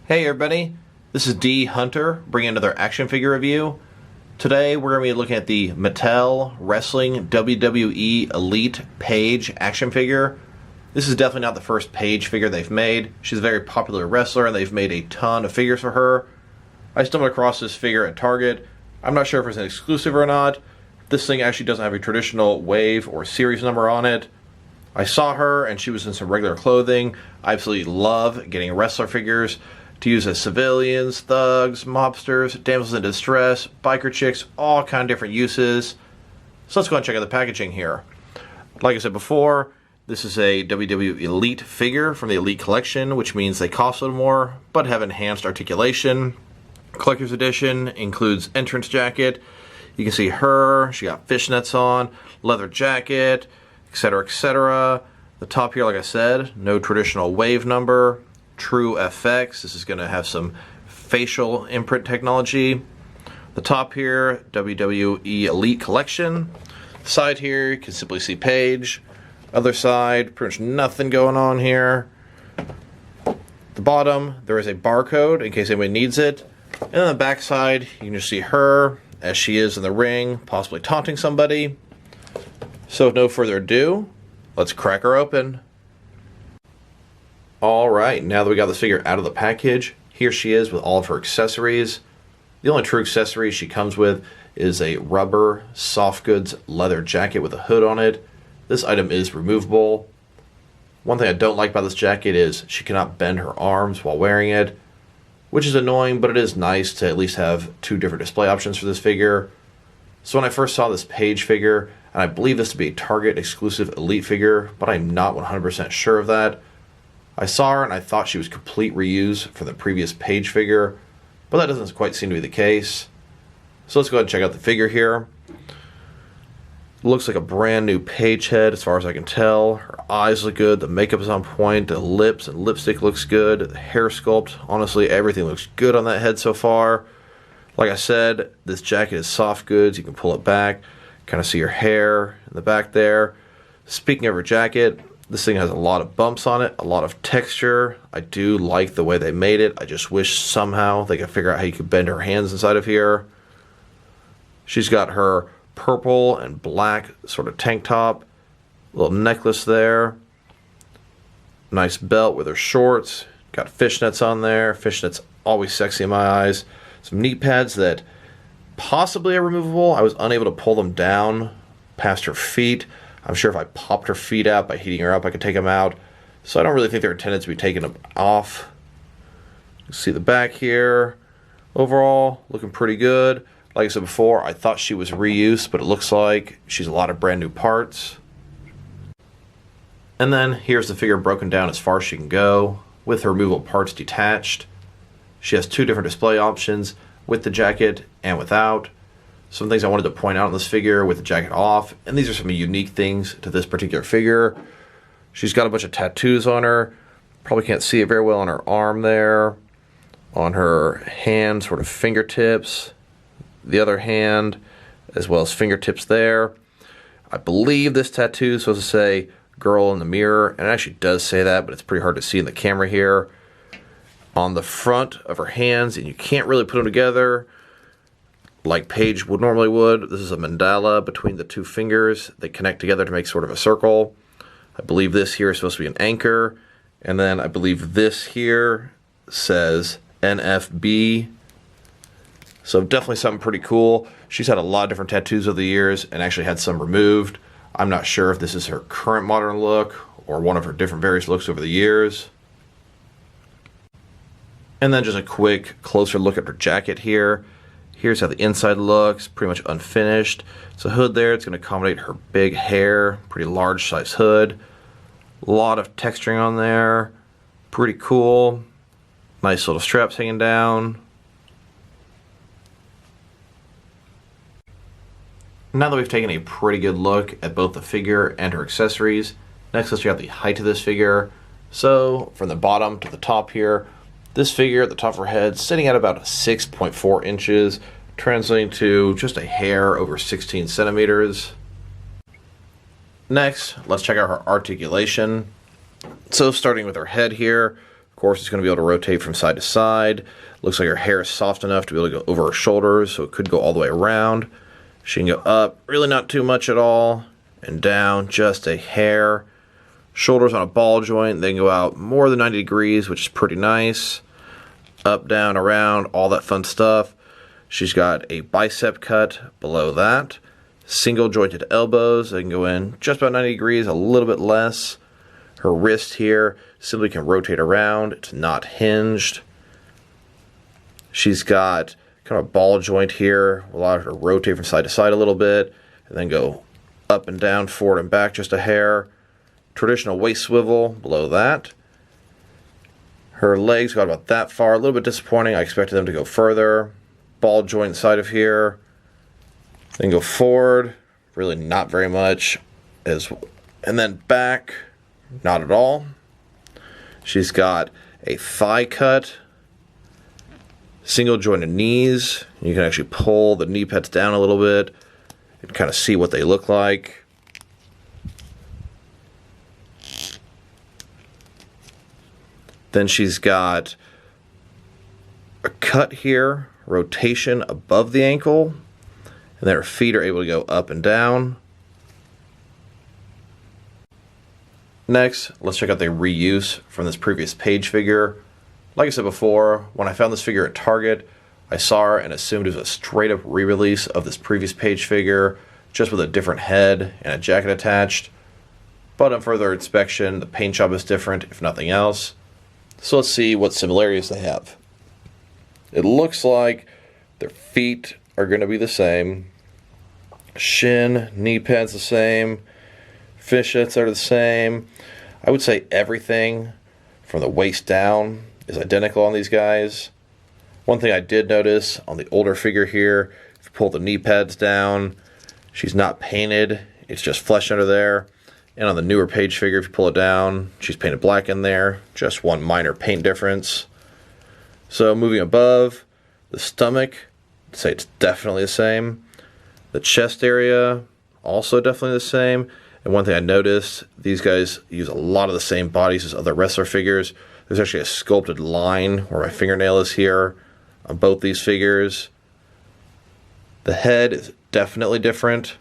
Hey everybody, this is D Hunter bringing another action figure review. Today we're going to be looking at the Mattel Wrestling WWE Elite Paige action figure. This is definitely not the first Paige figure they've made. She's a very popular wrestler and they've made a ton of figures for her. I stumbled across this figure at Target. I'm not sure if it's an exclusive or not. This thing actually doesn't have a traditional wave or series number on it. I saw her and she was in some regular clothing. I absolutely love getting wrestler figures to use as civilians, thugs, mobsters, damsels in distress, biker chicks, all kind of different uses. So let's go and check out the packaging here. Like I said before, this is a WWE Elite figure from the Elite Collection, which means they cost a little more, but have enhanced articulation. Collector's Edition includes entrance jacket. You can see her, she got fishnets on, leather jacket, etc., etc. The top here, like I said, no traditional wave number. True FX. This is going to have some facial imprint technology. The top here, WWE Elite Collection. The side here, you can simply see Paige. Other side, pretty much nothing going on here. The bottom, there is a barcode in case anybody needs it. And on the back side, you can just see her as she is in the ring, possibly taunting somebody. So with no further ado, let's crack her open. Alright, now that we got this figure out of the package, here she is with all of her accessories. The only true accessory she comes with is a rubber soft goods leather jacket with a hood on it. This item is removable. One thing I don't like about this jacket is she cannot bend her arms while wearing it, which is annoying, but it is nice to at least have two different display options for this figure. So when I first saw this Paige figure, and I believe this to be a Target exclusive Elite figure, but I'm not 100% sure of that, I saw her and I thought she was complete reuse for the previous Paige figure, but that doesn't quite seem to be the case. So let's go ahead and check out the figure here. Looks like a brand new Paige head as far as I can tell. Her eyes look good, the makeup is on point, the lips and lipstick looks good, the hair sculpt, honestly everything looks good on that head so far. Like I said, this jacket is soft goods, you can pull it back, kind of see her hair in the back there. Speaking of her jacket, this thing has a lot of bumps on it, a lot of texture. I do like the way they made it. I just wish somehow they could figure out how you could bend her hands inside of here. She's got her purple and black sort of tank top, little necklace there, nice belt with her shorts, got fishnets on there. Fishnets always sexy in my eyes. Some knee pads that possibly are removable. I was unable to pull them down past her feet. I'm sure if I popped her feet out by heating her up, I could take them out. So I don't really think they're intended to be taken off. You see the back here. Overall, looking pretty good. Like I said before, I thought she was reused, but it looks like she's a lot of brand new parts. And then here's the figure broken down as far as she can go, with her removable parts detached. She has two different display options, with the jacket and without. Some things I wanted to point out on this figure with the jacket off, and these are some unique things to this particular figure. She's got a bunch of tattoos on her. Probably can't see it very well on her arm there. On her hand, sort of fingertips. The other hand, as well as fingertips there. I believe this tattoo is supposed to say girl in the mirror, and it actually does say that, but it's pretty hard to see in the camera here. On the front of her hands, and you can't really put them together like Paige normally would. This is a mandala between the two fingers. They connect together to make sort of a circle. I believe this here is supposed to be an anchor. And then I believe this here says NFB. So definitely something pretty cool. She's had a lot of different tattoos over the years and actually had some removed. I'm not sure if this is her current modern look or one of her different various looks over the years. And then just a quick closer look at her jacket here. Here's how the inside looks, pretty much unfinished. It's a hood there, it's going to accommodate her big hair, pretty large size hood. A lot of texturing on there, pretty cool. Nice little straps hanging down. Now that we've taken a pretty good look at both the figure and her accessories, next let's check out the height of this figure. So from the bottom to the top here, this figure at the top of her head sitting at about 6.4 inches, translating to just a hair over 16 centimeters. Next, let's check out her articulation. So starting with her head here, course, it's going to be able to rotate from side to side. Looks like her hair is soft enough to be able to go over her shoulders, so it could go all the way around. She can go up, really not too much at all, and down just a hair. Shoulders on a ball joint, they can go out more than 90 degrees, which is pretty nice. Up, down, around, all that fun stuff. She's got a bicep cut below that. Single jointed elbows, they can go in just about 90 degrees, a little bit less. Her wrist here simply can rotate around, it's not hinged. She's got kind of a ball joint here, allow her to rotate from side to side a little bit, and then go up and down, forward and back just a hair. Traditional waist swivel below that. Her legs got about that far, a little bit disappointing. I expected them to go further. Ball joint inside of here. Then go forward, really not very much. And then back, not at all. She's got a thigh cut. Single jointed knees. You can actually pull the knee pads down a little bit and kind of see what they look like. Then she's got a cut here, rotation above the ankle, and then her feet are able to go up and down. Next, let's check out the reuse from this previous Paige figure. Like I said before, when I found this figure at Target, I saw her and assumed it was a straight up re-release of this previous Paige figure, just with a different head and a jacket attached. But on further inspection, the paint job is different, if nothing else. So let's see what similarities they have. It looks like their feet are going to be the same. Shin, knee pads the same. Fishnets are the same. I would say everything from the waist down is identical on these guys. One thing I did notice on the older figure here, if you pull the knee pads down, she's not painted. It's just flesh under there. And on the newer Paige figure, if you pull it down, she's painted black in there. Just one minor paint difference. So moving above, the stomach, I'd say it's definitely the same. The chest area, also definitely the same. And one thing I noticed, these guys use a lot of the same bodies as other wrestler figures. There's actually a sculpted line where my fingernail is here on both these figures. The head is definitely different.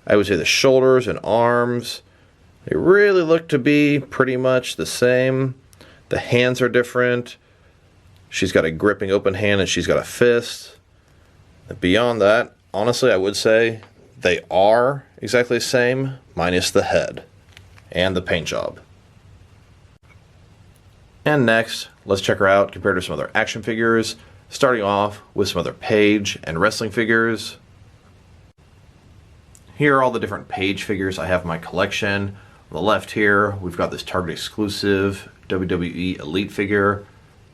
I would say the shoulders and arms, they really look to be pretty much the same. The hands are different. She's got a gripping open hand and she's got a fist. And beyond that, honestly, I would say they are exactly the same, minus the head and the paint job. And next, let's check her out compared to some other action figures, starting off with some other Paige and wrestling figures. Here are all the different Paige figures I have in my collection. On the left here, we've got this Target exclusive WWE Elite figure.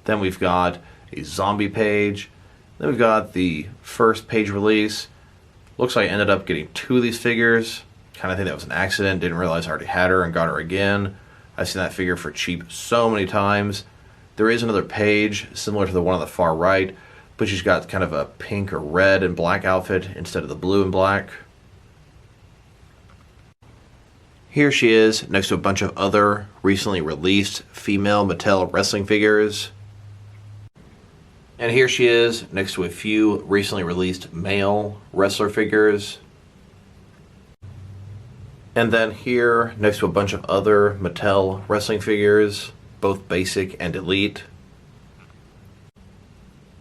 Then we've got a zombie Paige. Then we've got the first Paige release. Looks like I ended up getting two of these figures. Kind of think that was an accident. Didn't realize I already had her and got her again. I've seen that figure for cheap so many times. There is another Paige similar to the one on the far right, but she's got kind of a pink or red and black outfit instead of the blue and black. Here she is next to a bunch of other recently released female Mattel wrestling figures. And here she is next to a few recently released male wrestler figures. And then here next to a bunch of other Mattel wrestling figures, both basic and elite.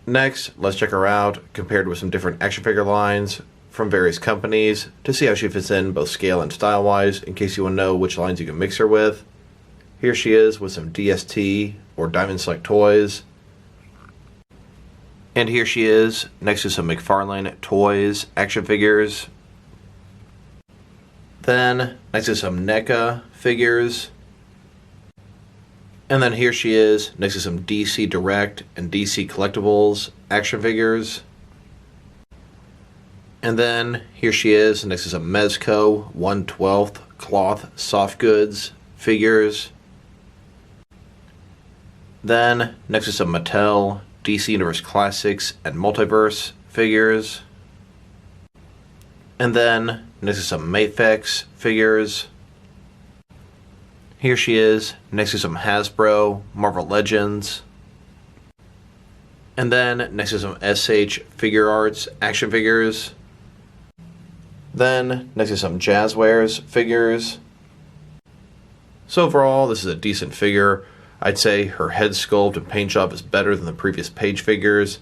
Next, let's check her out compared with some different action figure lines from various companies to see how she fits in both scale and style wise, in case you want to know which lines you can mix her with. Here she is with some DST or Diamond Select toys. And here she is next to some McFarlane Toys action figures. Then next to some NECA figures. And then here she is next to some DC Direct and DC Collectibles action figures. And then here she is next to some Mezco 1/12 cloth soft goods figures. Then next to some Mattel DC Universe Classics and Multiverse figures. And then next to some Mafex figures. Here she is, next to some Hasbro, Marvel Legends. And then next to some SH Figure Arts action figures. Then next to some Jazzwares figures. So overall, this is a decent figure. I'd say her head sculpt and paint job is better than the previous Paige figures.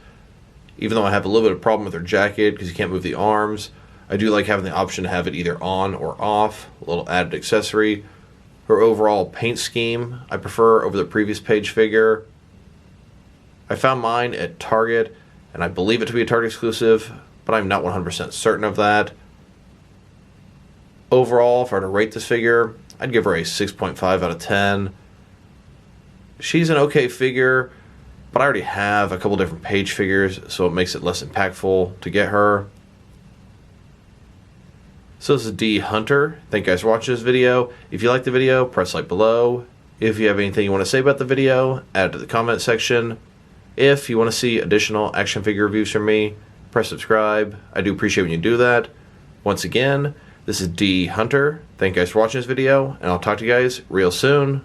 Even though I have a little bit of problem with her jacket because you can't move the arms, I do like having the option to have it either on or off, a little added accessory. Her overall paint scheme I prefer over the previous Paige figure. I found mine at Target, and I believe it to be a Target exclusive, but I'm not 100% certain of that. Overall, if I were to rate this figure, I'd give her a 6.5 out of 10. She's an okay figure, but I already have a couple different Paige figures, so it makes it less impactful to get her. So this is D Hunter. Thank you guys for watching this video. If you liked the video, press like below. If you have anything you want to say about the video, add it to the comment section. If you want to see additional action figure reviews from me, press subscribe. I do appreciate when you do that. Once again, this is D Hunter. Thank you guys for watching this video, and I'll talk to you guys real soon.